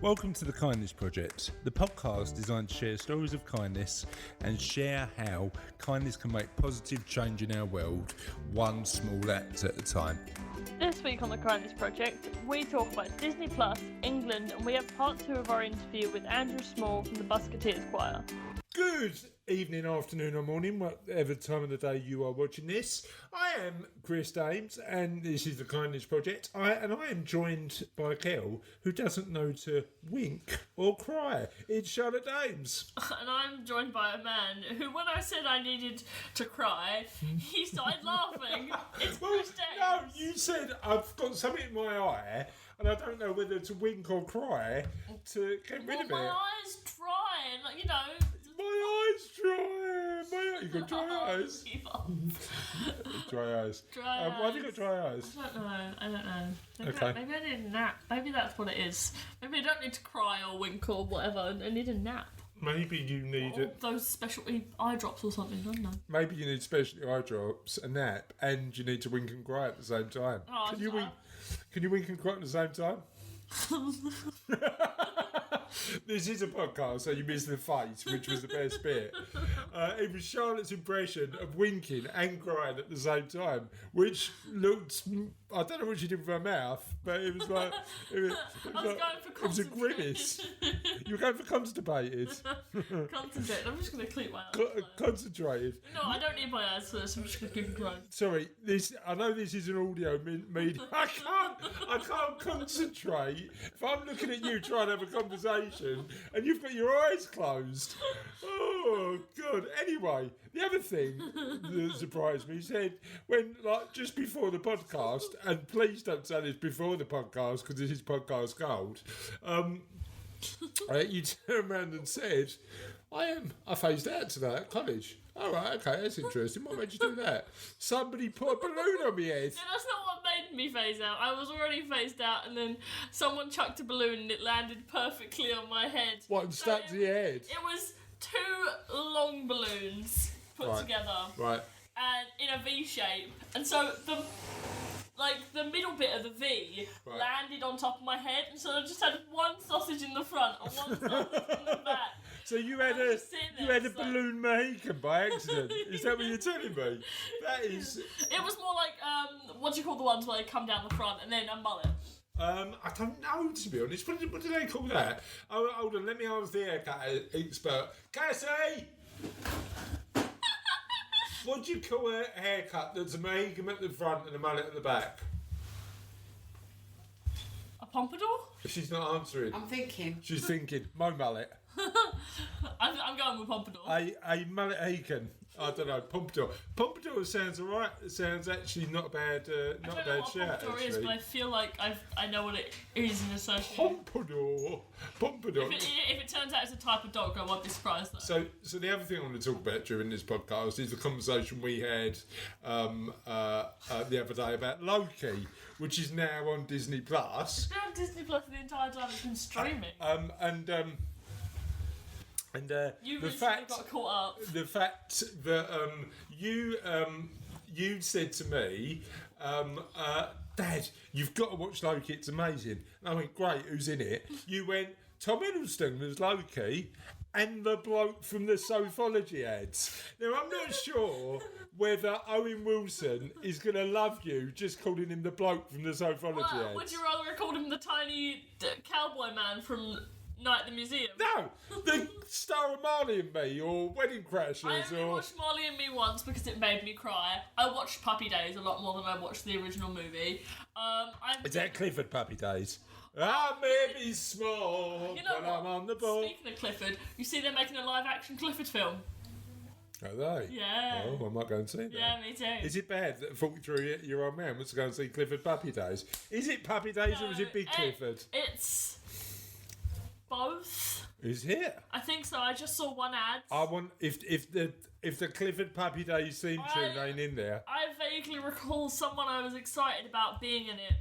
Welcome to the Kindness Project, the podcast designed to share stories of kindness and share how kindness can make positive change in our world, one small act at a time. This week on the Kindness Project, we talk about Disney Plus, England, and we have part 2 of our interview with Andrew Small from the Buskerteers Choir. Good evening, afternoon or morning, whatever time of the day you are watching this. I am Chris Dames and this is the Kindness Project. I am joined by Kel, who doesn't know to wink or cry. It's Charlotte Dames. And I'm joined by a man who, when I said I needed to cry, he started laughing. It's Chris Dames. No, you said I've got something in my eye and I don't know whether to wink or cry to get rid of it. My eyes dry, like, you know. My eyes dry. You got dry eyes. Dry eyes. Dry eyes. Why have you got dry eyes? I don't know. Okay. Maybe I need a nap. Maybe that's what it is. Maybe I don't need to cry or wink or whatever. I need a nap. Maybe you need Or those specialty eye drops or something, don't know. Maybe you need specialty eye drops, a nap, and you need to wink and cry at the same time. Oh, Can you wink and cry at the same time? This is a podcast, so you missed the fight, which was the best bit. It was Charlotte's impression of winking and crying at the same time, which looked, I don't know what she did with her mouth, but it was like, it was a grimace. You were going for constipated. Concentrate. I'm just going to clean my eyes. Concentrated. No, I don't need my eyes first. I'm just going to keep crying. Sorry, I know this is an audio medium. I can't concentrate if I'm looking at you trying to have a conversation and you've got your eyes closed. Oh, God. Anyway, the other thing that surprised me, he said, when, like, just before the podcast, and please don't say this before the podcast because this is podcast gold, you turned around and said, I phased out today at college. All right, okay, that's interesting. What made you do that? Somebody put a balloon on my head. No, that's not what made me phase out. I was already phased out, and then someone chucked a balloon, and it landed perfectly on my head. What, and stuck to your head? It was 2 long balloons put together. Right. And in a V shape. And so the middle bit of the V landed on top of my head, and so I just had one sausage in the front and one sausage in the back. So you had a balloon Mohican by accident. Is that what you're telling me? That is. It was more like what do you call the ones where they come down the front and then a mullet? I don't know, to be honest. What do they call that? Oh, hold on. Let me ask the haircut expert. Cassie. What do you call a haircut that's a Mohican at the front and a mullet at the back? A pompadour? She's not answering. I'm thinking. She's thinking. Mo mullet. I'm going with pompadour. A mullet Haken. I don't know. Pompadour. Pompadour sounds alright. It sounds actually not a bad shout. I don't know what pompadour is, but I feel like I know what it is in association. Pompadour. If it turns out it's a type of dog, I won't be surprised though. So the other thing I want to talk about during this podcast is the conversation we had the other day about Loki, which is now on Disney Plus. It's been on Disney Plus the entire time it's been streaming. You got caught up. The fact that you said to me, Dad, you've got to watch Loki, it's amazing. And I went, great, who's in it? You went, Tom Hiddleston was Loki and the bloke from the Sophology ads. Now, I'm not sure whether Owen Wilson is going to love you just calling him the bloke from the Sophology ads. Would you rather have called him the tiny cowboy man from Night at the Museum? No, the star of Marley and Me or Wedding Crashers. I only watched Marley and Me once because it made me cry. I watched Puppy Days a lot more than I watched the original movie. Is that Clifford Puppy Days? I may be small, but I'm on the ball. Speaking of Clifford, you see they're making a live-action Clifford film. Are they? Yeah. Oh, I might go and see that. Yeah, me too. Is it bad that a 43-year-old man wants to go and see Clifford Puppy Days? Is it Puppy Days or is it Big Clifford? It's both. Is it? I think so. I just saw one ad. I want if the Clifford Puppy Days theme tune ain't in there. I vaguely recall someone I was excited about being in it.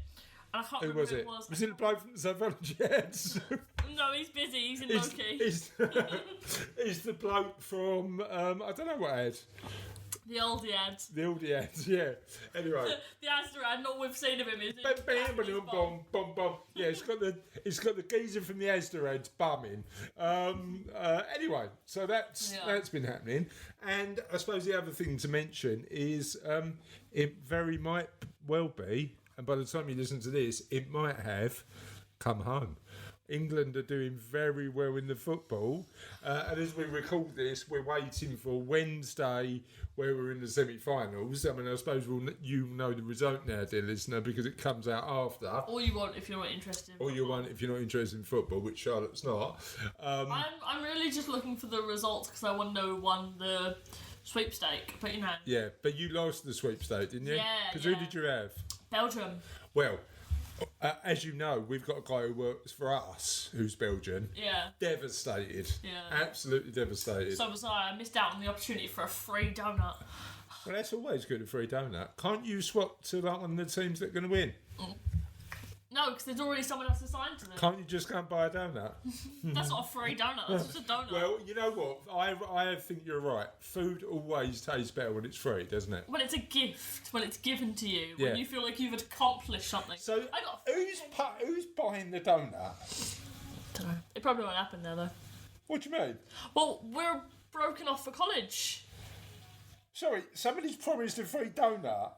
And I can't remember who it was. Was it the bloke from the Sophology ads? No, he's busy. He's in Loki. Is the bloke from I don't know what ad. The oldie ads. The oldie ads, yeah. Anyway. The Asda ad, all we've seen of him is... Yeah, it's got the geezer from the Asda ads bumming. Anyway, so that's been happening. And I suppose the other thing to mention is it very might well be, and by the time you listen to this, it might have come home. England are doing very well in the football, and as we record this, we're waiting for Wednesday, where we're in the semi-finals. I mean, I suppose you know the result now, dear listener, because it comes out after. All you want if you're not interested in football. All you want if you're not interested in football, which Charlotte's not. I'm really just looking for the results because I want to know who won the sweepstake, but you know. Yeah, but you lost the sweepstake, didn't you? Yeah. Because who did you have? Belgium. Well, as you know, we've got a guy who works for us who's Belgian. Yeah. Devastated. Yeah. Absolutely devastated. So was I. I missed out on the opportunity for a free donut. Well, that's always good, a free donut. Can't you swap to like one of the teams that are going to win? No, because there's already someone else assigned to them. Can't you just go and buy a donut? That's not a free donut, that's just a donut. Well, you know what? I think you're right. Food always tastes better when it's free, doesn't it? When it's a gift, when it's given to you, Yeah. when you feel like you've accomplished something. So, who's buying the donut? Don't know. It probably won't happen there, though. What do you mean? Well, we're broken off for college. Sorry, somebody's promised a free donut,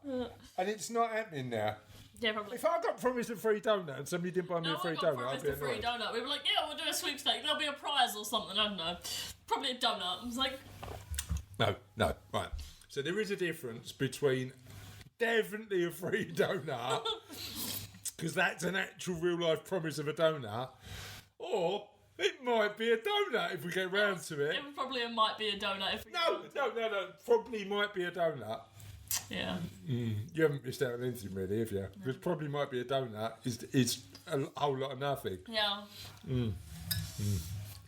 and it's not happening now. Yeah, probably. If I got promised a free donut and somebody didn't buy me a free donut, I'd be annoyed. Free donut. We were like, yeah, we'll do a sweepstake. There'll be a prize or something. I don't know. Probably a donut. I was like, no, right. So there is a difference between definitely a free donut, because that's an actual real life promise of a donut, or it might be a donut if we get round to it. It probably might be a donut if we No. Probably might be a donut. Yeah. You haven't missed out on anything really, have you? Because probably might be a donut is a whole lot of nothing. Yeah.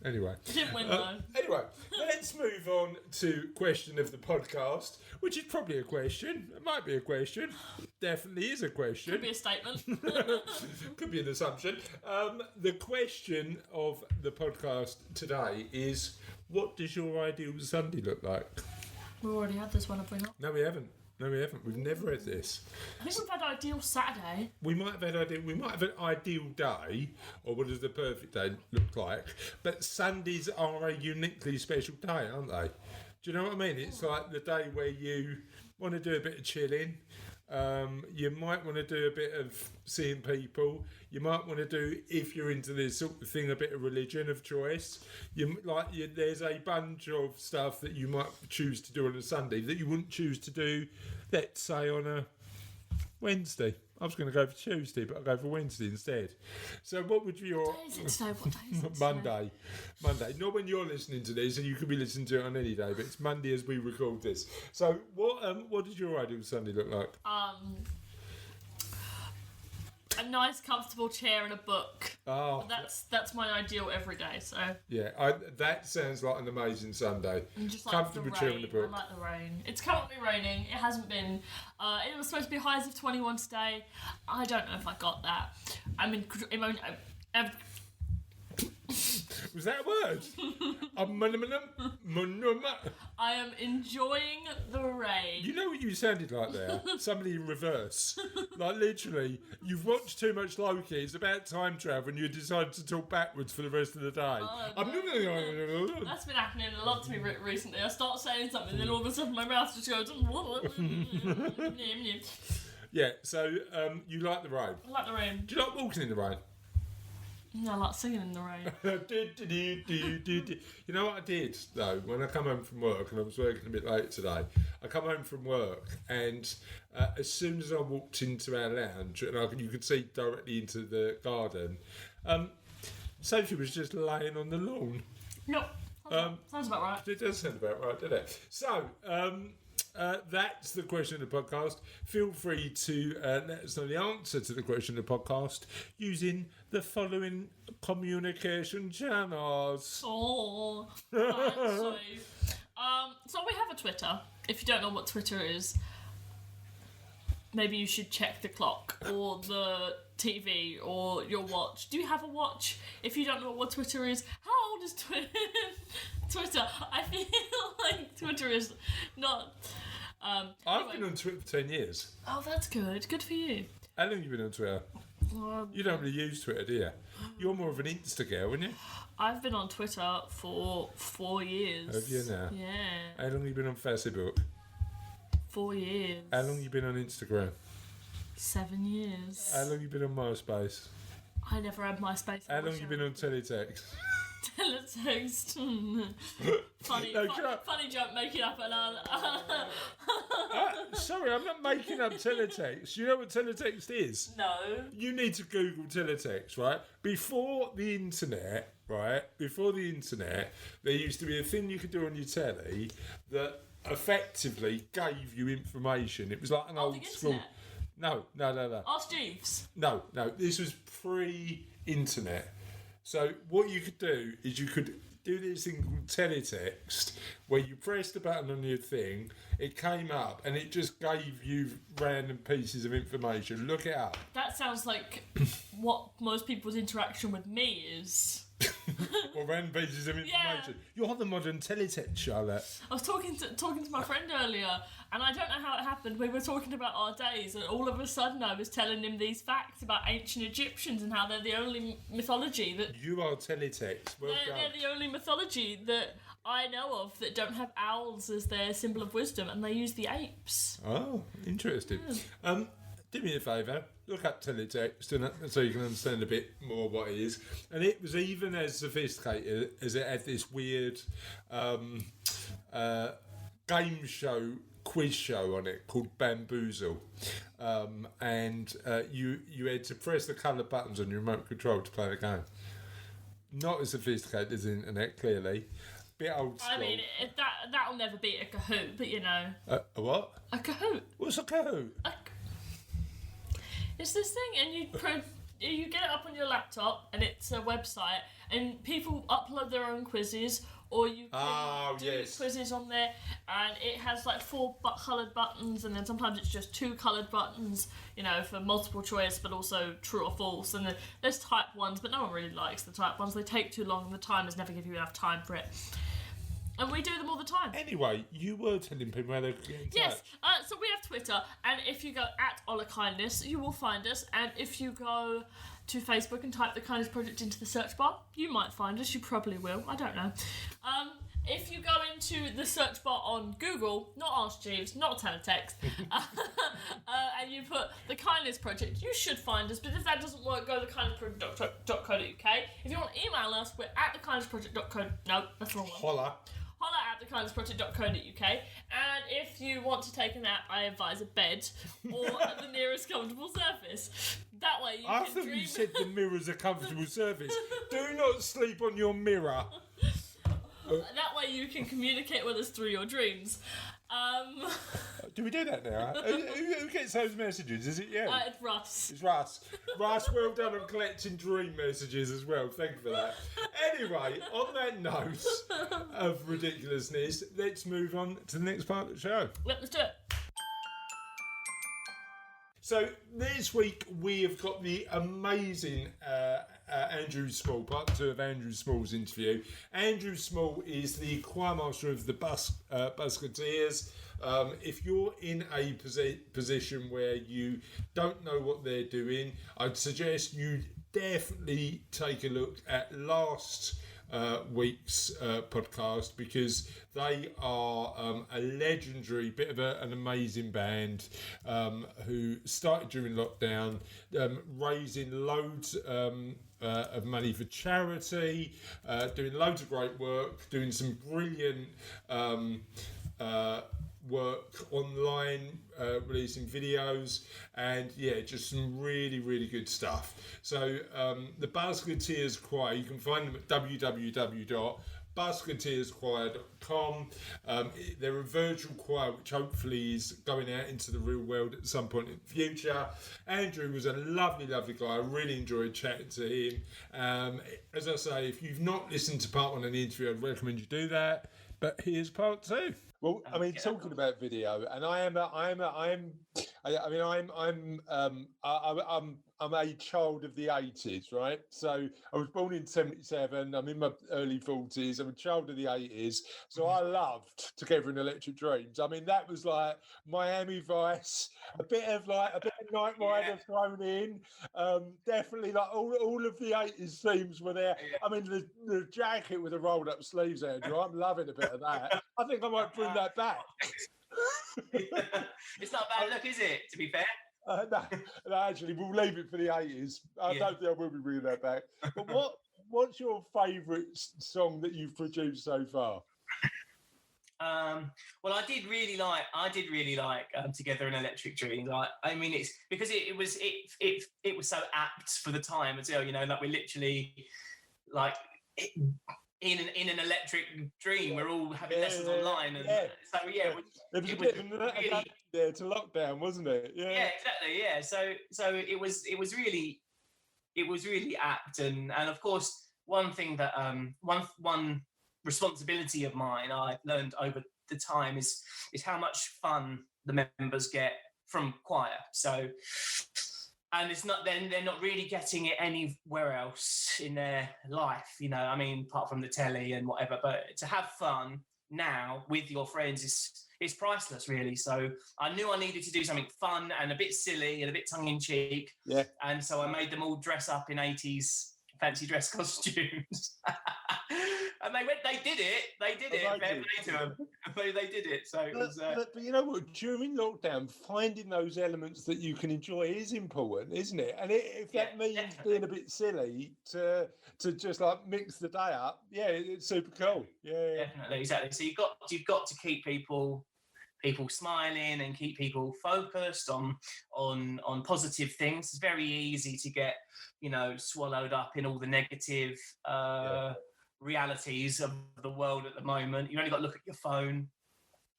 Anyway. You didn't win though. Anyway, let's move on to question of the podcast, which is probably a question. It might be a question. Definitely is a question. Could be a statement. Could be an assumption. The question of the podcast today is, what does your ideal Sunday look like? We've already had this one, have we not? No, we haven't. We've never had this. I think we've had ideal Saturday. We might have an ideal day, or what does the perfect day look like? But Sundays are a uniquely special day, aren't they? Do you know what I mean? It's like the day where you want to do a bit of chilling. You might want to do a bit of seeing people. You might want to do, if you're into this sort of thing, a bit of religion of choice. There's a bunch of stuff that you might choose to do on a Sunday that you wouldn't choose to do, let's say, on a Wednesday. I was going to go for Tuesday, but I'll go for Wednesday instead. So what would your... What day is it today? What day is it today? Monday. Not when you're listening to this, and you could be listening to it on any day, but it's Monday as we record this. So what does your ideal Sunday look like? A nice, comfortable chair and a book. Oh, that's my ideal every day. So yeah, that sounds like an amazing Sunday. Just like comfortable chair and a book. I like the rain. It's currently raining. It hasn't been. It was supposed to be highs of 21 today. I don't know if I got that. Was that a word? I am enjoying the rain. You know what you sounded like there? Somebody in reverse. Like literally, you've watched too much Loki. It's about time travel and you decide to talk backwards for the rest of the day. That's been happening a lot to me recently. I start saying something, then all of a sudden my mouth just goes... Yeah, so you like the rain? I like the rain. Do you like walking in the rain? I like singing in the rain. You know what I did though when I come home from work, and I was working a bit late today. I come home from work, and as soon as I walked into our lounge, and you could see directly into the garden, Sophie was just laying on the lawn. Yep. Sounds about right. It does sound about right, doesn't it? So. That's the question of the podcast. Feel free to let us know the answer to the question of the podcast using the following communication channels. Oh, right, so we have a Twitter. If you don't know what Twitter is, maybe you should check the clock or the TV or your watch. Do you have a watch? If you don't know what Twitter is, how old is Twitter? I feel like Twitter is not... I've Anyway. been on Twitter for 10 years. Oh, that's good. Good for you. How long have you been on Twitter? You don't really use Twitter, do you? You're more of an Insta girl, aren't you? I've been on Twitter for 4 years. Have you now? Yeah. How long have you been on Facebook? 4 years. How long have you been on Instagram? 7 years. How long have you been on MySpace? I never had MySpace. How long have you been on Teletext? Teletext. funny, No, funny joke making up an Sorry, I'm not making up Teletext. You know what Teletext is? No. You need to Google Teletext, right? Before the internet, there used to be a thing you could do on your telly that effectively gave you information. It was like an old school. Internet? No. Ask Jeeves. No. This was pre-internet. So what you could do is you could do this thing called teletext, where you pressed the button on your thing, it came up, and it just gave you random pieces of information. Look it up. That sounds like what most people's interaction with me is. Or random pieces of information. Yeah. You're the modern teletext, Charlotte. I was talking to my friend earlier, and I don't know how it happened. We were talking about our days, and all of a sudden I was telling him these facts about ancient Egyptians and how they're the only mythology that... You are teletext. Well done. They're the only mythology that I know of that don't have owls as their symbol of wisdom, and they use the apes. Oh, interesting. Do me a favour, look up teletext so you can understand a bit more what it is. And it was even as sophisticated as it had this weird game show, quiz show on it called Bamboozle. And you had to press the coloured buttons on your remote control to play the game. Not as sophisticated as the internet, clearly. Bit old school. I mean, that'll never beat a Kahoot, but you know. A what? A Kahoot. What's a Kahoot? It's this thing, and you get it up on your laptop, and it's a website, and people upload their own quizzes, or you can do quizzes on there, and it has like 4 coloured buttons, and then sometimes it's just 2 coloured buttons, you know, for multiple choice, but also true or false, and then there's type ones, but no one really likes the type ones. They take too long, and the timers never give you enough time for it. And we do them all the time. Anyway, you were telling people how they get in touch. Yes, so we have Twitter, and if you go at Ola Kindness, you will find us. And if you go to Facebook and type the Kindness Project into the search bar, you might find us. You probably will. I don't know. If you go into the search bar on Google, not Ask Jeeves, not Teletext, and you put the Kindness Project, you should find us. But if that doesn't work, go to thekindnessproject.co.uk. If you want to email us, we're at thekindnessproject.co. No, that's the wrong one. Holla at thekindnessproject.co.uk, and if you want to take a nap, I advise a bed or at the nearest comfortable surface. That way you I can thought dream. you said the mirror's a comfortable surface. Do not sleep on your mirror. That way you can communicate with us through your dreams. Do we do that now? Who gets those messages? Is it you? It's Russ. It's Russ. Russ, well done on collecting dream messages as well. Thank you for that. Anyway, on that note of ridiculousness, let's move on to the next part of the show. Yep, let's do it. So this week we have got the amazing Andrew Small, part 2 of Andrew Small's interview. Andrew Small is the choir master of the Buskerteers. If you're in a position where you don't know what they're doing, I'd suggest you definitely take a look at last week's podcast, because they are a legendary bit of an amazing band who started during lockdown, raising loads of money for charity, doing loads of great work, doing some brilliant work online, releasing videos, and just some really, really good stuff. So the Buskerteers Choir, you can find them at www.buskerteerschoir.com. They're a virtual choir which hopefully is going out into the real world at some point in the future. Andrew was a lovely, lovely guy. I really enjoyed chatting to him. As I say, if you've not listened to part 1 of the interview, I'd recommend you do that. But here's part 2. Well, I mean, talking about video, and I mean, I'm a child of the 80s, right? So I was born in 77. I'm in my early 40s. I'm a child of the 80s. So I loved Together in Electric Dreams. I mean, that was like Miami Vice, a bit of Night Rider thrown in. Definitely like all of the 80s themes were there. Yeah. I mean, the jacket with the rolled up sleeves, Andrew. I'm loving a bit of that. I think I might bring that back. It's not a bad look, is it? To be fair. No, actually, we'll leave it for the 80s. I don't think I will be bringing that back. But what's your favourite song that you've produced so far? Well, I did really like Together in Electric Dreams. I mean, it's because it was so apt for the time as well. You know, like we're literally like in an electric dream. We're all having lessons online, and so it was really there to lockdown, wasn't it? Yeah, exactly. Yeah, so it was really apt, and of course one thing that one responsibility of mine I've learned over the time is how much fun the members get from choir. So. And it's not then they're not really getting it anywhere else in their life, you know. I mean, apart from the telly and whatever. But to have fun now with your friends is priceless, really. So I knew I needed to do something fun and a bit silly and a bit tongue in cheek. Yeah. And so I made them all dress up in 80s fancy dress costumes. And they did it. They did it. Fair play to them. They did it. So it was. But you know what? During lockdown, finding those elements that you can enjoy is important, isn't it? And if that means being a bit silly to just like mix the day up, it's super cool. Yeah, definitely, exactly. So you've got to keep people smiling and keep people focused on positive things. It's very easy to get, you know, swallowed up in all the negative realities of the world at the moment. You only got to look at your phone,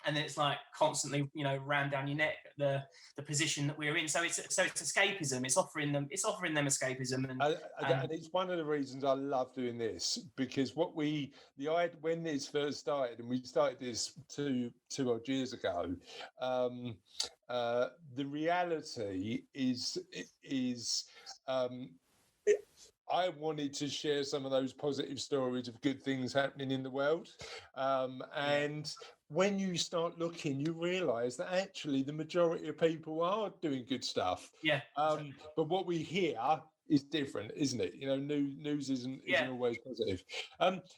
and then it's like constantly, you know, ram down your neck the position that we're in. So it's escapism. It's offering them escapism, and it's one of the reasons I love doing this, because when this first started, and we started this two odd years ago, the reality is I wanted to share some of those positive stories of good things happening in the world. And when you start looking, you realise that actually the majority of people are doing good stuff. Yeah. But what we hear is different, isn't it? You know, news isn't always positive.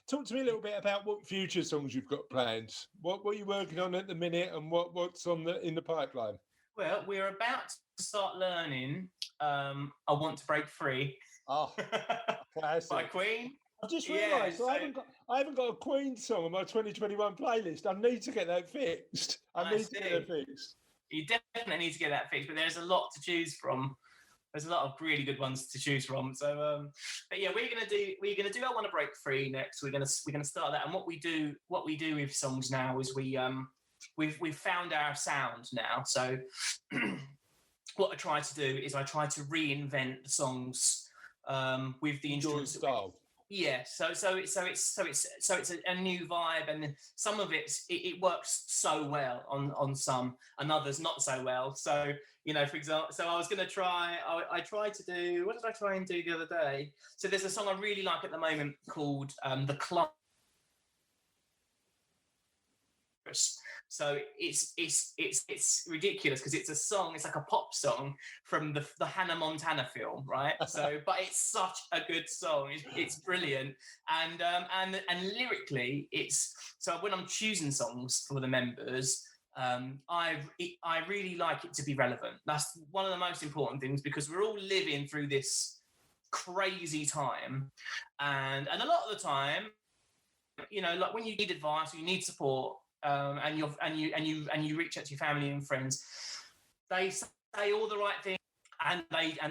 Talk to me a little bit about what future songs you've got planned. What are you working on at the minute, and what's in the pipeline? Well, we're about to start learning I Want to Break Free. Oh, by Queen. I've just realised I haven't got a Queen song on my 2021 playlist. I need to get that fixed. You definitely need to get that fixed, but there's a lot to choose from. There's a lot of really good ones to choose from. So, but yeah, we're gonna do I Want to Break Free next. We're gonna start that. And what we do with songs now is we've found our sound now. So, what I try to do is I try to reinvent the songs. With the instruments style. So it's a new vibe, and some of it works so well on some, and others not so well. So, you know, for example, so I was going to try. I tried to do. What did I try and do the other day? So there's a song I really like at the moment called "The Climb." So it's ridiculous because it's a song. It's like a pop song from the Hannah Montana film, right? So, but it's such a good song. It's brilliant, and lyrically, it's so when I'm choosing songs for the members, I really like it to be relevant. That's one of the most important things, because we're all living through this crazy time, and a lot of the time, you know, like when you need advice or you need support. And you reach out to your family and friends, they say all the right things and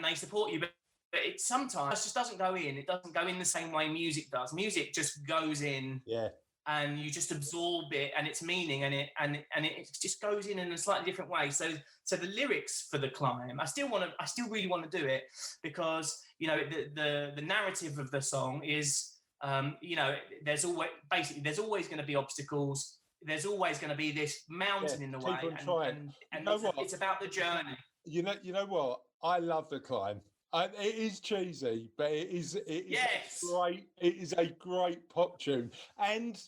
they support you, but it sometimes just doesn't go in. It doesn't go in the same way music does. Music just goes in, and you just absorb it and its meaning, and it just goes in a slightly different way. So the lyrics for The Climb, I still really want to do it, because you know the narrative of the song is you know, there's always going to be obstacles. there's always going to be this mountain in the way, keep on trying. and You know what? it's about the journey. You know what? I love The Climb. It is cheesy, but it is Yes. great. It is a great pop tune, and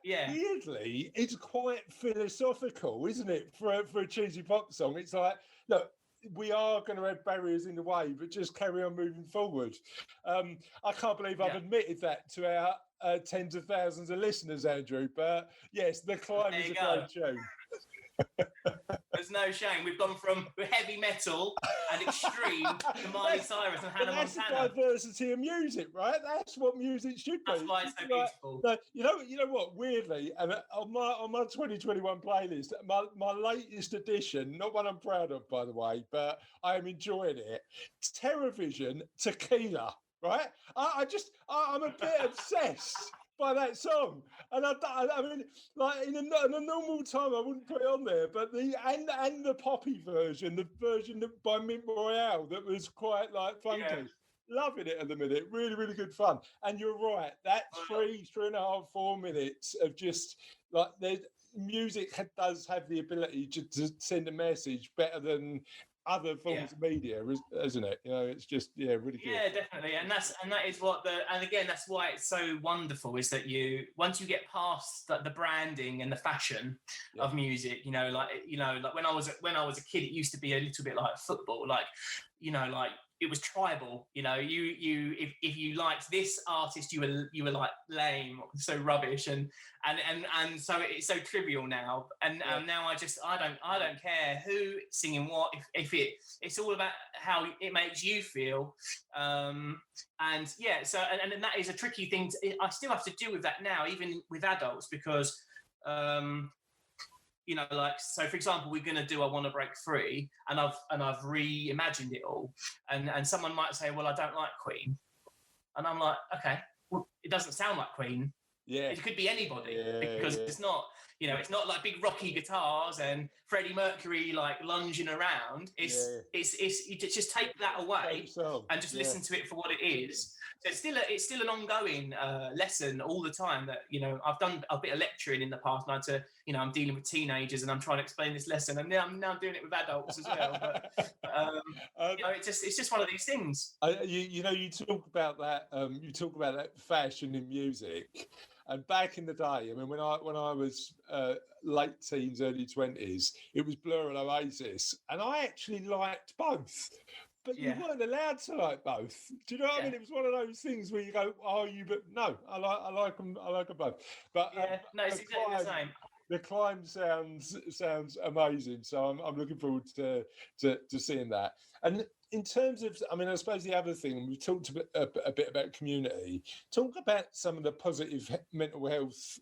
Yeah. weirdly, it's quite philosophical, isn't it? For a cheesy pop song, it's like, look, we are going to have barriers in the way, but just carry on moving forward. I can't believe I've admitted that to our tens of thousands of listeners, Andrew. But yes, The Climb is a great tune. There's no shame. We've gone from heavy metal and extreme to Miley Cyrus and Hannah that's Montana. the diversity of music, right? That's what music should be. That's why it's so beautiful. No, you know what? Weirdly, and on my 2021 playlist, my latest addition, not one I'm proud of, by the way, but I am enjoying it. It's Terrorvision Tequila, right? I'm a bit obsessed by that song, and I mean, like in a normal time, I wouldn't put it on there, but the poppy version, the version by Mint Royale, that was quite like funky. Yeah. Loving it at the minute, really, really good fun. And you're right, that 3.5, 4 minutes of just like music does have the ability to send a message better than other forms of media, isn't it? You know, it's just really good. Yeah, definitely, and that is what that's why it's so wonderful, is that once you get past the branding and the fashion of music, like when I was a kid, it used to be a little bit like football, like it was tribal. If you liked this artist, you were like lame, so rubbish, and so it's so trivial now. And now I don't care who singing what, if it's all about how it makes you feel. So that is a tricky thing. I still have to deal with that now, even with adults, because so for example, we're going to do I Want to Break Free, and I've reimagined it all, and someone might say, well, I don't like Queen, and I'm like, okay, well, it doesn't sound like Queen. Yeah, it could be anybody, because it's not, it's not like big rocky guitars and Freddie Mercury like lunging around. It's you just take that away and just listen to it for what it is. So it's still an ongoing lesson all the time. That I've done a bit of lecturing in the past, and I'm dealing with teenagers and I'm trying to explain this lesson, and now I'm doing it with adults as well. But it's just one of these things. You talk about that. You talk about that fashion in music. And back in the day, I mean, when I was late teens, early 20s, it was Blur and Oasis, and I actually liked both. But you weren't allowed to like both. Do you know what I mean? It was one of those things where you go, "Oh, but no, I like them. I like them both." But no, it's exactly the same. The Climb sounds amazing, so I'm looking forward to seeing that. And in terms of, I mean, I suppose the other thing, we've talked a bit about community. Talk about some of the positive mental health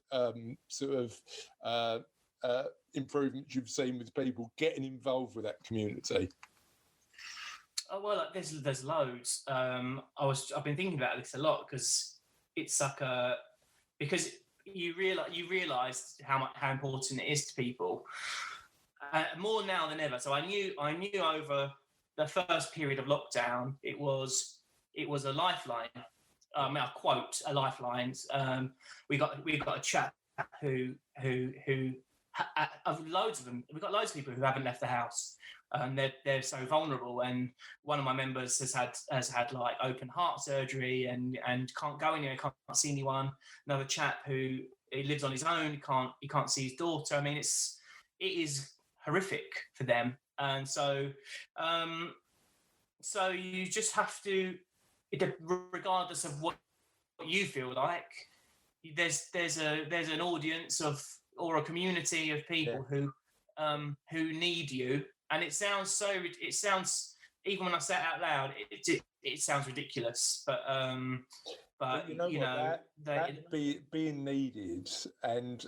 improvements you've seen with people getting involved with that community. Oh, well, there's loads. I've been thinking about this a lot, because it's like because you realize how important it is to people, more now than ever. So I knew over the first period of lockdown, it was a lifeline. I'll quote a lifeline. We got a chap who of loads of them. We've got loads of people who haven't left the house. They're so vulnerable, and one of my members has had like open heart surgery and can't go anywhere, can't see anyone. Another chap who lives on his own, he can't see his daughter. I mean, it is horrific for them, and so you just have to, regardless of what you feel like, there's an audience or a community of people who need you. And it sounds even when I say it out loud, it sounds ridiculous, but being needed, and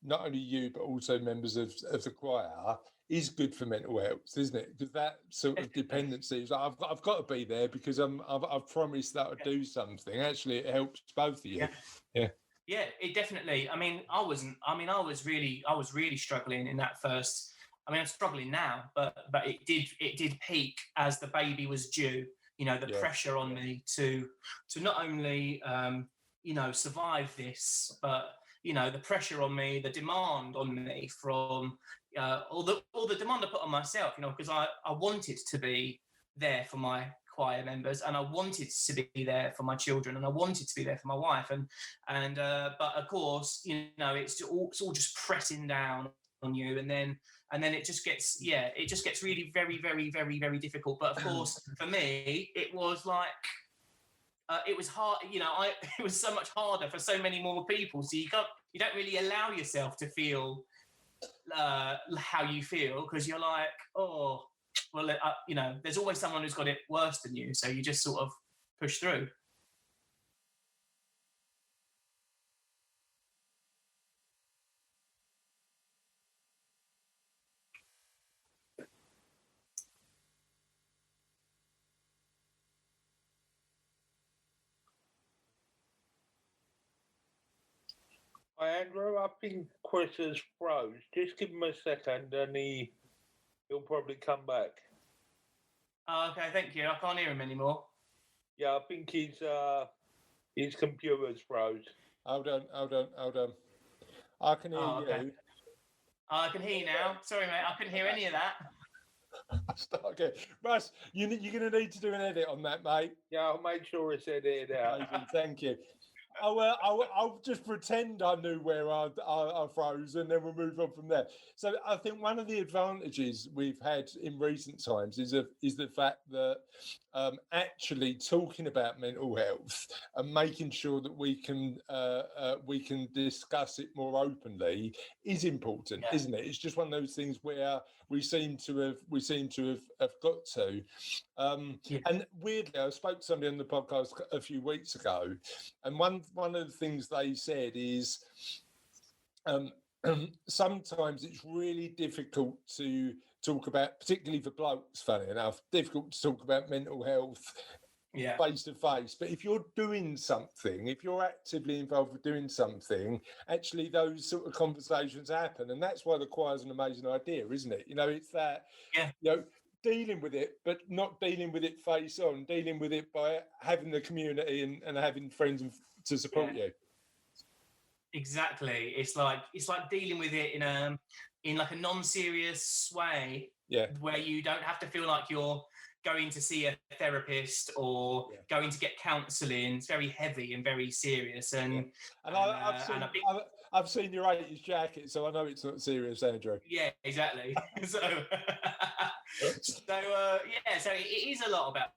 not only you but also members of the choir, is good for mental health, isn't it? Because that sort of dependency is like, I've got to be there because I've promised that I'll do something. Actually, it helps both of you. Yeah, it definitely. I mean, I was really struggling in that first. I mean, I'm struggling now, but it did peak as the baby was due. The pressure on me to not only survive this, but the pressure on me, the demand on me from all the demand I put on myself, because I wanted to be there for my choir members, and I wanted to be there for my children, and I wanted to be there for my wife, and but of course, it's all just pressing down on you, and then it just gets really very, very, very, very difficult. But of course, for me, it was like it was hard, it was so much harder for so many more people. So you don't really allow yourself to feel how you feel, because you're like, oh, well, there's always someone who's got it worse than you. So you just sort of push through. Hi, Andrew. I think Chris has froze. Just give him a second and he'll probably come back. Oh, okay, thank you. I can't hear him anymore. Yeah, I think his computer's froze. Hold on. I can hear okay. you. I can hear you now. Sorry, mate. I couldn't hear any of that. Start again. Russ, you're going to need to do an edit on that, mate. Yeah, I'll make sure it's edited out. Amazing, thank you. I'll just pretend I knew where I froze, and then we'll move on from there. So I think one of the advantages we've had in recent times is the fact that actually talking about mental health and making sure that we can discuss it more openly is important, isn't it? It's just one of those things where we seem to have got to. And weirdly, I spoke to somebody on the podcast a few weeks ago, and one of the things they said is sometimes it's really difficult to talk about, particularly for blokes, funny enough, difficult to talk about mental health face to face. But if you're doing something, if you're actively involved with doing something, actually those sort of conversations happen. And that's why the choir's an amazing idea, isn't it? It's that, dealing with it, but not dealing with it face on, dealing with it by having the community and having friends to support you. Exactly. It's like dealing with it in like a non-serious way, where you don't have to feel like you're going to see a therapist or going to get counselling. It's very heavy and very serious. And I've seen your 80s jacket, so I know it's not serious, Andrew. Yeah, exactly. so it is a lot about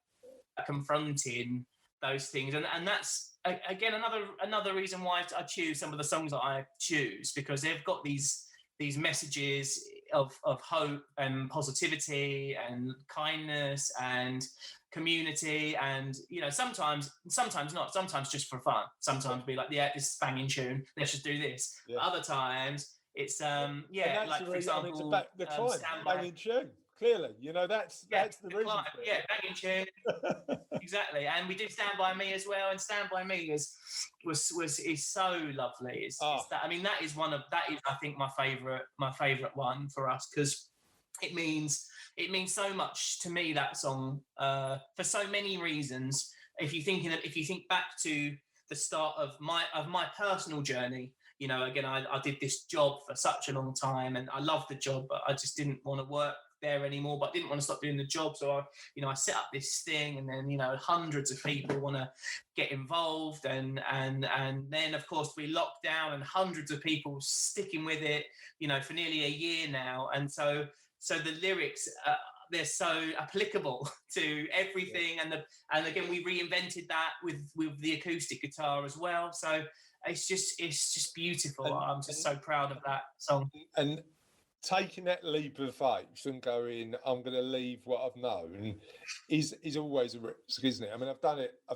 confronting those things, and that's again another reason why I choose some of the songs that I choose, because they've got these messages of hope and positivity and kindness and community, and sometimes not, sometimes just for fun, sometimes be like, this is banging tune, let's just do this. Other times it's like, for example, the client banging tune. Clearly, that's the reason. Banging tune. Exactly. And we do Stand By Me as well, and Stand By Me is so lovely. It's that, that is I think my favorite one for us, because it means so much to me, that song, for so many reasons. If you think back to the start of my personal journey, again, I did this job for such a long time, and I loved the job, but I just didn't want to work there anymore, but didn't want to stop doing the job. So I set up this thing, and then hundreds of people want to get involved, and then of course we locked down, and hundreds of people sticking with it, for nearly a year now. And so the lyrics, they're so applicable to everything, and again we reinvented that with the acoustic guitar as well. So it's just beautiful. I'm just so proud of that song. And taking that leap of faith and going, I'm going to leave what I've known, is always a risk, isn't it? I've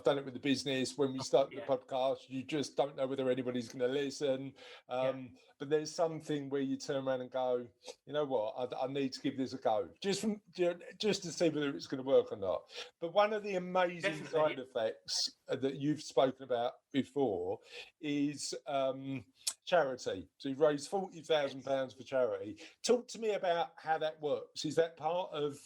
done it with the business. When we start the podcast, you just don't know whether anybody's going to listen. But there's something where you turn around and go, you know what, I need to give this a go, just to see whether it's going to work or not. But one of the amazing side effects that you've spoken about before is charity. So you've raised £40,000 for charity. Talk to me about how that works. Is that part of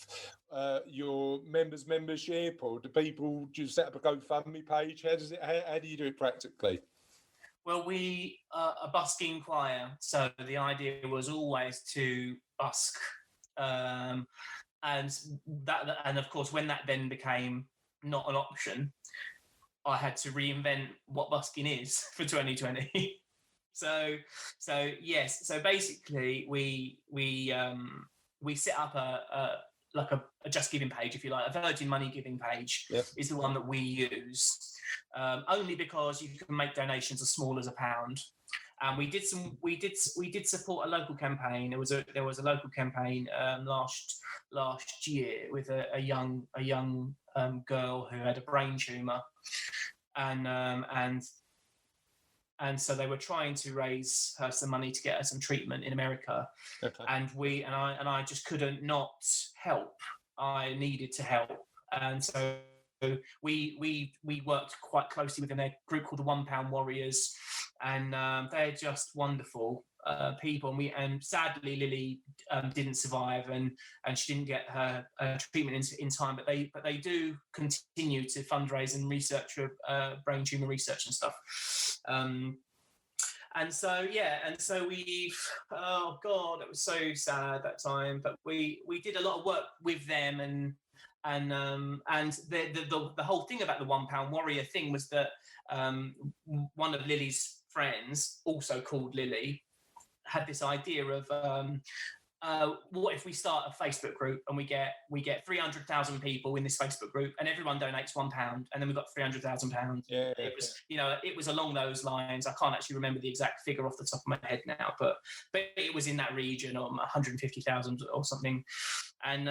your membership, or do people just set up a GoFundMe page? How do you do it practically? Well, we a busking choir, so the idea was always to busk, and and of course, when that then became not an option, I had to reinvent what busking is for 2020. so yes, so basically we set up a Just Giving page, if you like, a Virgin Money giving page. Yep. Is the one that we use, only because you can make donations as small as £1. And we did support a local campaign. There was a local campaign last year with a young girl who had a brain tumor, and so they were trying to raise her some money to get her some treatment in America. Okay. And I just couldn't not help. I needed to help, and so we worked quite closely within a group called the £1 Warriors, and they're just wonderful people. And sadly Lily didn't survive, and she didn't get her treatment in time. But they do continue to fundraise and research for brain tumor research and stuff. And so oh God, it was so sad that time. But we did a lot of work with them, and the whole thing about the £1 Warrior thing was that one of Lily's friends, also called Lily, had this idea of what if we start a Facebook group and we get 300,000 people in this Facebook group, and everyone donates £1, and then we've got £300,000. Yeah, it was it was along those lines. I can't actually remember the exact figure off the top of my head now, but it was in that region, or 150,000 or something, and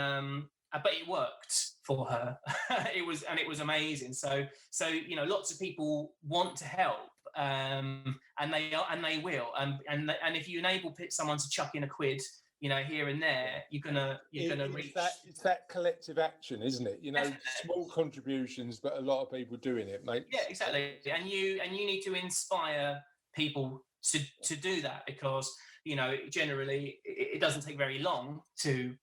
but it worked for her. it was amazing. So lots of people want to help, and they will, and if you enable someone to chuck in a quid, here and there, you're gonna reach. It's that collective action, isn't it? Definitely. Small contributions, but a lot of people doing it, mate. Yeah, exactly. And you need to inspire people to do that, because generally it doesn't take very long to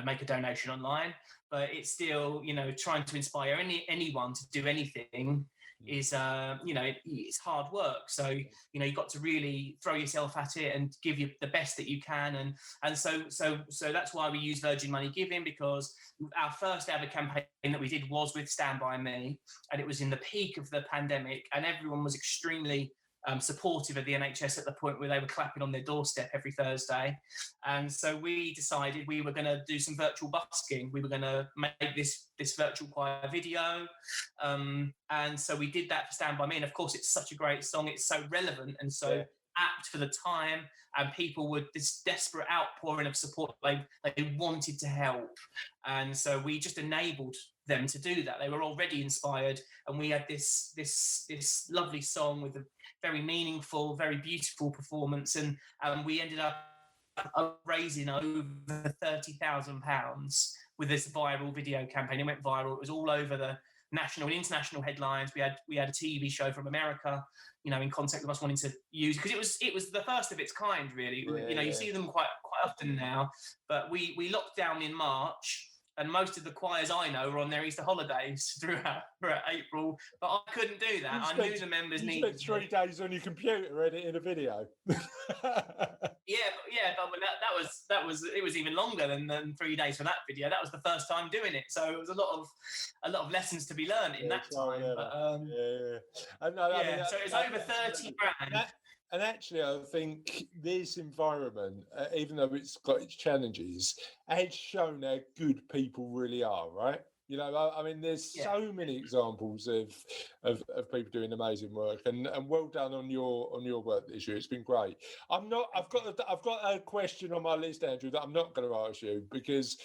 make a donation online, but it's still trying to inspire anyone to do anything is it's hard work. So you've got to really throw yourself at it and give you the best that you can, and so that's why we use Virgin Money Giving, because our first ever campaign that we did was with Stand By Me, and it was in the peak of the pandemic, and everyone was extremely supportive of the NHS at the point where they were clapping on their doorstep every Thursday. And so we decided we were going to do some virtual busking. We were going to make this virtual choir video. And so we did that for Stand By Me. And of course, it's such a great song. It's so relevant and so apt for the time. And people were this desperate outpouring of support. They wanted to help. And so we just enabled them to do that. They were already inspired. And we had this lovely song with a very meaningful, very beautiful performance, and we ended up raising over £30,000 with this viral video campaign. It went viral. It was all over the national and international headlines. We had a TV show from America, in contact with us wanting to use, because it was the first of its kind, really. You see them quite often now, but we locked down in March. And most of the choirs I know were on their Easter holidays throughout April, but I couldn't do that. I knew the members needed. You spent 3 days on your computer editing a video. But that was it was even longer than 3 days for that video. That was the first time doing it, so it was a lot of lessons to be learned in that time. So it was over 30 grand. And actually, I think this environment, even though it's got its challenges, has shown how good people really are, right? There's so many examples of people doing amazing work, and well done on your work this year. It's been great. I've got a question on my list, Andrew, that I'm not going to ask you, because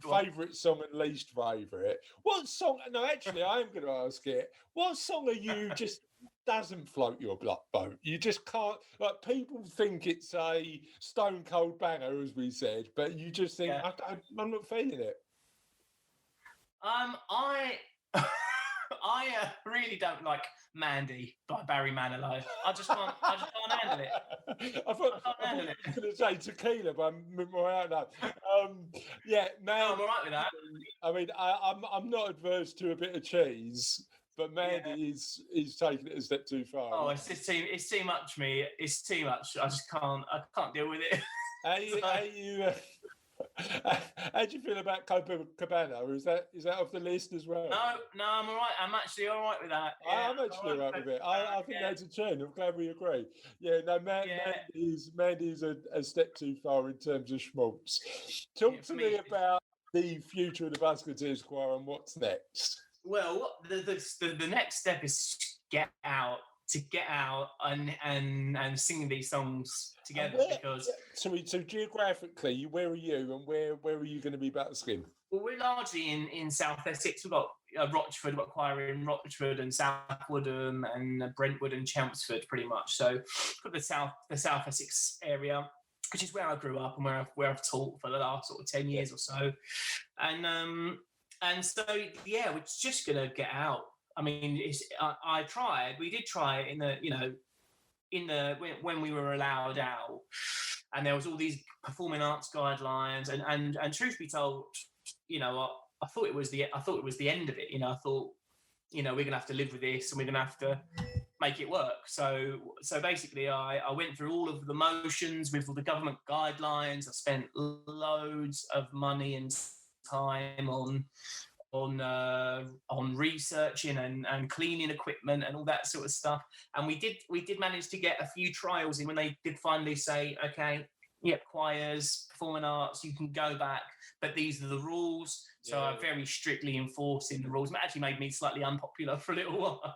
favourite song and least favourite. What song? No, actually, I am going to ask it. What song are you just doesn't float your boat? You just can't. Like, people think it's a stone cold banger, as we said, but you just think I'm not feeling it. I really don't like Mandy by Barry Manilow. I just can't handle it. I thought you were going to say Tequila, but I'm more out now. Man, I'm all right with that. I'm not adverse to a bit of cheese, but Mandy is taking it a step too far. Oh, it's just too much, me. It's too much. I can't deal with it. How do you feel about Copacabana? Or is that off the list as well? No, I'm all right. I'm actually all right with that. Yeah, I'm actually all right with it. I think that's a trend. I'm glad we agree. Yeah, no, Mandy's a step too far in terms of schmaltz. Talk to me about the future of the Buskerteers Choir and what's next. Well, the next step is get out and sing these songs together because. So geographically, where are you and where are you going to be busking? Well, we're largely in South Essex. We've got Rochford, we've got choir in Rochford and South Woodham and Brentwood and Chelmsford, pretty much. So we've got the South Essex area, which is where I grew up and where I've taught for the last sort of 10 years or so. And so yeah, we're just gonna get out. I mean, we did try it when we were allowed out, and there was all these performing arts guidelines, and truth be told, I thought it was the end of it. I thought, we're gonna have to live with this, and we're gonna have to make it work. So basically, I went through all of the motions with all the government guidelines. I spent loads of money and time on researching and cleaning equipment and all that sort of stuff. And we did manage to get a few trials in when they did finally say, okay, yep, choirs, performing arts, you can go back, but these are the rules. So I'm very strictly enforcing the rules. It actually made me slightly unpopular for a little while.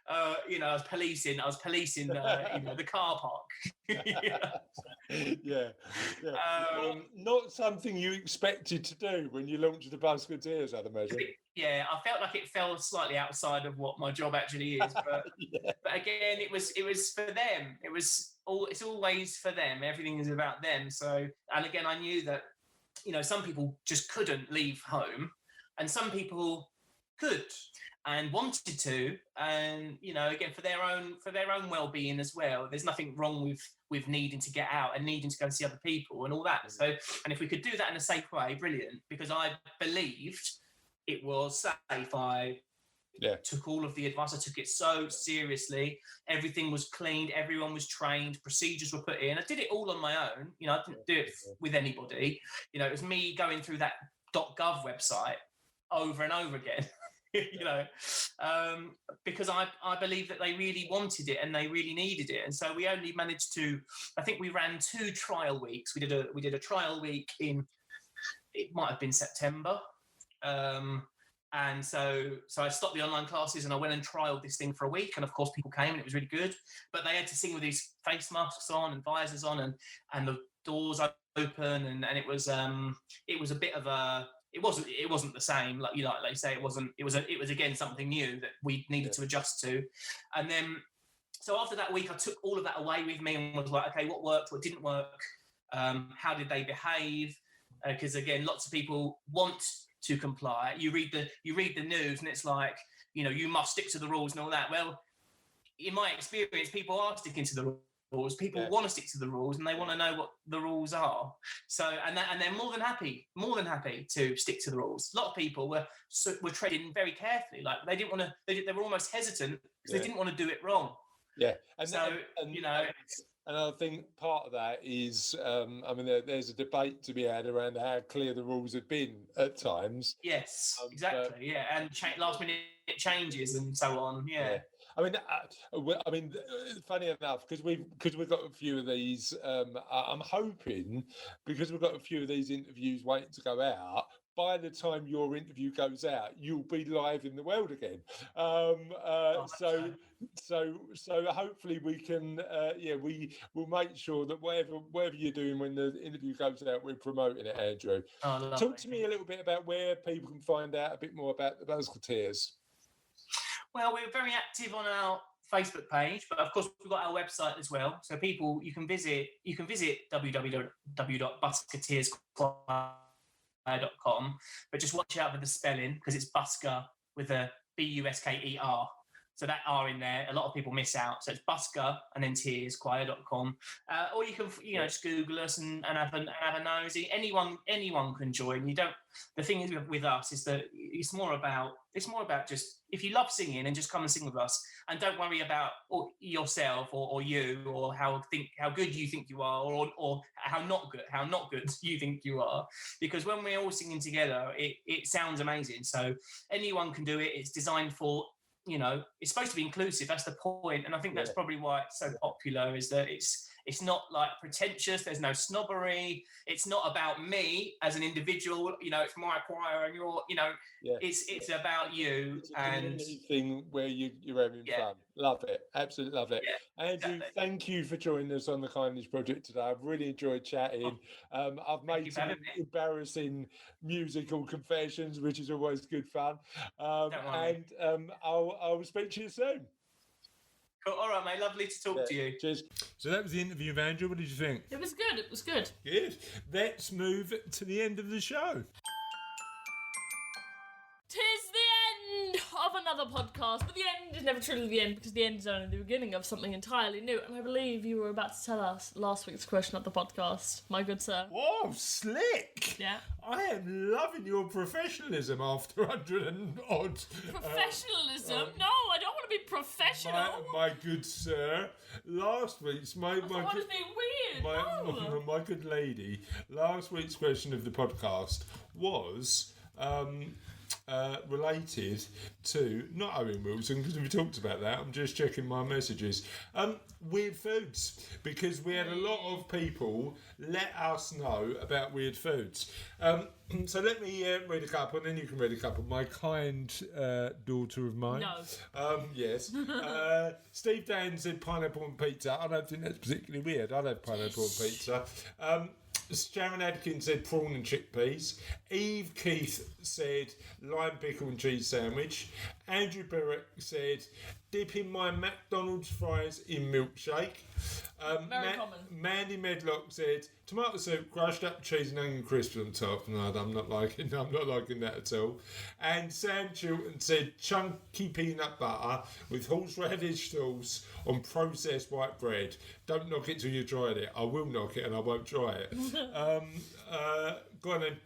I was policing the car park. Yeah. Not something you expected to do when you launched the Buskerteers, I'd imagine. Yeah, I felt like it fell slightly outside of what my job actually is, but but again, it was for them. It's always for them. Everything is about them. So, and again, I knew that some people just couldn't leave home, and some people could and wanted to, and again, for their own well-being as well. There's nothing wrong with needing to get out and needing to go and see other people and all that. So, and if we could do that in a safe way, brilliant, because I believed it was safe. I took all of the advice. I took it so seriously. Everything was cleaned. Everyone was trained. Procedures were put in. I did it all on my own. I didn't do it with anybody. It was me going through that .gov website over and over again. Because I believe that they really wanted it and they really needed it. And so we only managed to, I think we ran 2 trial weeks. We did a trial week it might have been September. And so I stopped the online classes and I went and trialed this thing for a week. And of course people came and it was really good, but they had to sing with these face masks on and visors on and the doors open. And it was a bit of a, it wasn't the same. Like you say, it was again something new that we needed to adjust to. And then, so after that week, I took all of that away with me and was like, okay, what worked, what didn't work? How did they behave? Because again, lots of people want to comply. You read the news and it's like, you must stick to the rules and all that. Well, in my experience, people are sticking to the rules. People want to stick to the rules and they want to know what the rules are. So, and they're more than happy to stick to the rules. A lot of people were treading very carefully. Like they didn't want to, they were almost hesitant because they didn't want to do it wrong. Yeah. And and I think part of that is, there's a debate to be had around how clear the rules have been at times. Yes, exactly. And last minute changes and so on. Yeah. Funny enough, because we've got a few of these. I'm hoping because we've got a few of these interviews waiting to go out. By the time your interview goes out, you'll be live in the world again. So hopefully we can. We will make sure that whatever you're doing when the interview goes out, we're promoting it, Andrew. Talk to me a little bit about where people can find out a bit more about the Buskerteers. Well, we're very active on our Facebook page, but of course we've got our website as well. So people, you can visit www.buskerteerschoir.com, but just watch out for the spelling because it's Busker with a Busker. So that are in there. A lot of people miss out. So it's Busker and then Tears Choir.com. Or you can, just Google us and have a nosy. Anyone can join. You don't. The thing is with us is that it's more about just, if you love singing, and just come and sing with us, and don't worry about yourself or you, or how good you think you are, or how not good you think you are, because when we're all singing together, it sounds amazing. So anyone can do it. It's designed for, it's supposed to be inclusive. That's the point, and I think that's probably why it's so popular. Is that it's not like pretentious. There's no snobbery. It's not about me as an individual. It's my choir, and you're. It's about you. It's a community thing where you're having fun. Love it. Absolutely love it. Yeah, Andrew, thank you for joining us on the Kindness Project today. I've really enjoyed chatting. I've made some embarrassing musical confessions, which is always good fun. And I'll speak to you soon. Cool. All right, mate. Lovely to talk to you. Cheers. So that was the interview of Andrew. What did you think? It was good. Good. Let's move to the end of the show. 'Tis the end of another podcast, but the end is never truly the end, because the end is only the beginning of something entirely new. And I believe you were about to tell us last week's question of the podcast, my good sir. Whoa, slick! Yeah. I am loving your professionalism after 100 and odd. Professionalism? No, I don't want to be professional. My good sir, last week's I want to be weird. my good lady, last week's question of the podcast was related to not Owen Wilson, because we talked about that. I'm just checking my messages. Weird foods, because we had a lot of people let us know about weird foods. So let me read a couple, and then you can read a couple. My kind daughter of mine. No. Yes. Steve Dan said pineapple on pizza. I don't think that's particularly weird. I'd have pineapple on pizza. Sharon Adkins said prawn and chickpeas. Eve Keith said lime pickle and cheese sandwich. Andrew Perrick said dipping my McDonald's fries in milkshake. Very common. Mandy Medlock said tomato soup, crushed up cheese and onion crisps on top. No, I'm not liking that at all. And Sam Chilton said chunky peanut butter with horseradish sauce on processed white bread. Don't knock it till you tried it. I will knock it and I won't try it. Go on then.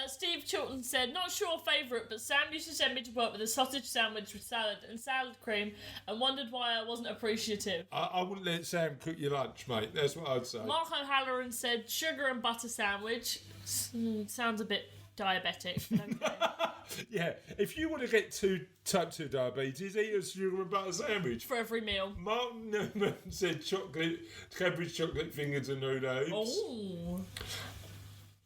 Steve Chilton said, not sure favourite, but Sam used to send me to work with a sausage sandwich with salad and salad cream, and wondered why I wasn't appreciative. I wouldn't let Sam cook your lunch, mate. That's what I'd say. Mark O'Halloran said sugar and butter sandwich. Sounds a bit diabetic. Okay. Yeah, if you want to get type 2 diabetes, eat a sugar and butter sandwich. For every meal. Mark Newman said Cadbury's chocolate fingers and noodles. Oh.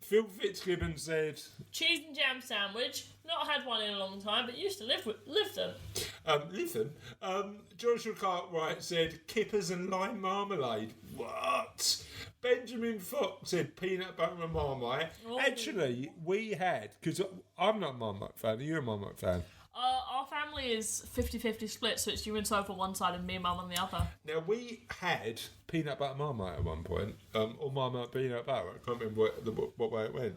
Phil Fitzgibbon said cheese and jam sandwich. Not had one in a long time, but used to live them. Joshua Cartwright said kippers and lime marmalade. What? Benjamin Fox said peanut butter and marmite. Oh. Actually, we had, because I'm not a Marmite fan. Are you a Marmite fan? Our family is 50-50 split, so it's you and Soph on one side and me and Mum on the other. Now, we had peanut butter marmite at one point, or marmite peanut butter. I can't remember what way it went.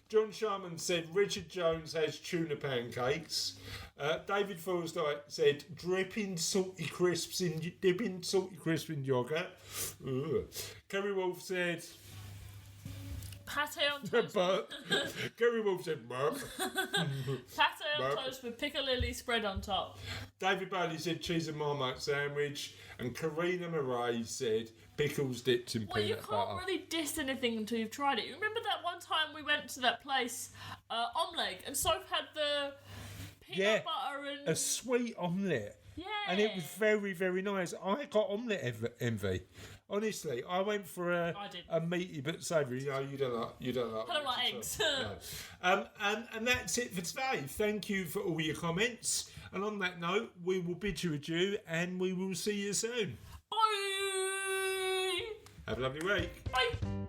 John Sharman said Richard Jones has tuna pancakes. David Forsyth said dipping salty crisps in yogurt. Ugh. Kerry Wolf said pate on toast. Kerry Wolf said burp. Pate on toast with piccalilli spread on top. David Bailey said cheese and marmite sandwich, and Karina Murray said pickles dipped in peanut butter. Well, you can't really diss anything until you've tried it. You remember that one time we went to that place, Omelette, and Soph had the peanut butter and a sweet omelette. Yeah. And it was very, very nice. I got omelette envy. Honestly, I went for a meaty but savoury. You don't like. I don't like eggs. No. And that's it for today. Thank you for all your comments. And on that note, we will bid you adieu, and we will see you soon. Bye. Have a lovely week. Bye.